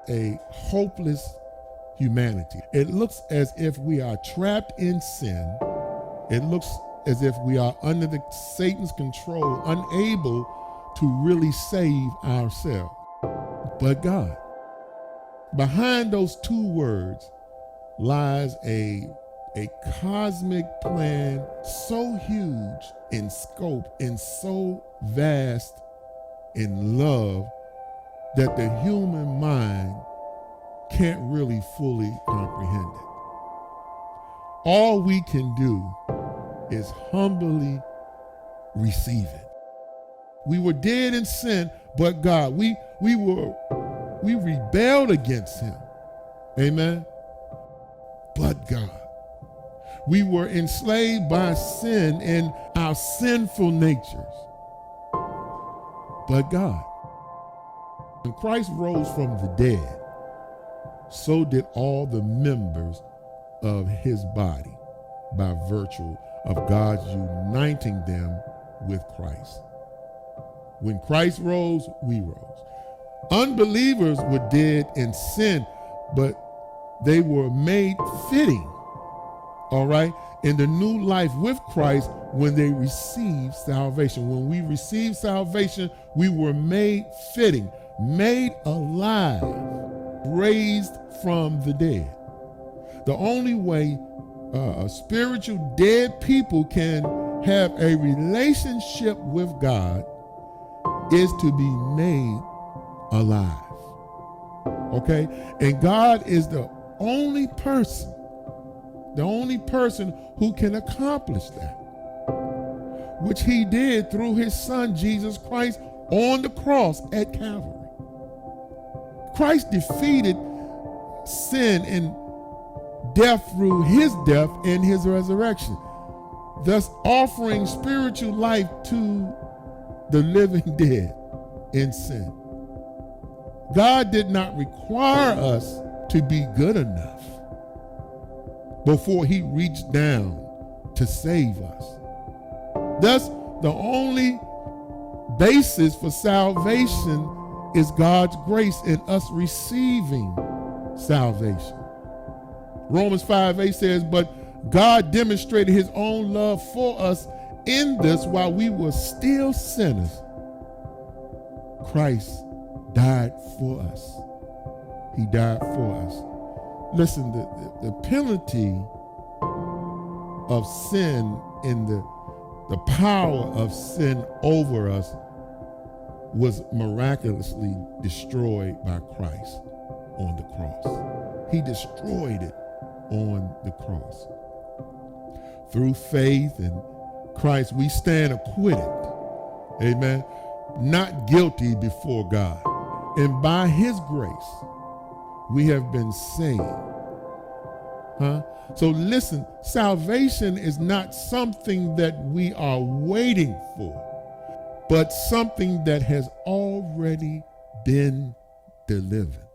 a hopeless humanity. It looks as if we are trapped in sin. It looks as if we are under Satan's control, unable to really save ourselves. But God, behind those two words lies a cosmic plan so huge in scope and so vast in love that the human mind can't really fully comprehend it. All we can do is humbly receive it. We were dead in sin, but God, we rebelled against him. Amen. But God, we were enslaved by sin and our sinful natures. But God, when Christ rose from the dead, so did all the members of his body by virtue of God uniting them with Christ. When Christ rose, we rose. Unbelievers were dead in sin, but they were made fitting, all right, in the new life with Christ when they received salvation. When we received salvation, we were made fitting, made alive, raised from the dead. The only way spiritual dead people can have a relationship with God is to be made alive. Okay? And God is the only person who can accomplish that, which he did through his son, Jesus Christ, on the cross at Calvary. Christ defeated sin and death through his death and his resurrection, thus offering spiritual life to the living dead in sin. God did not require us to be good enough before he reached down to save us. Thus, the only basis for salvation is God's grace in us receiving salvation. Romans 5:8 says, but God demonstrated his own love for us in this: while we were still sinners, Christ died for us. He died for us. Listen, the penalty of sin and the power of sin over us was miraculously destroyed by Christ on the cross. He destroyed it on the cross. Through faith in Christ, we stand acquitted. Amen. Not guilty before God. And by his grace, we have been saved. So listen, salvation is not something that we are waiting for, but something that has already been delivered.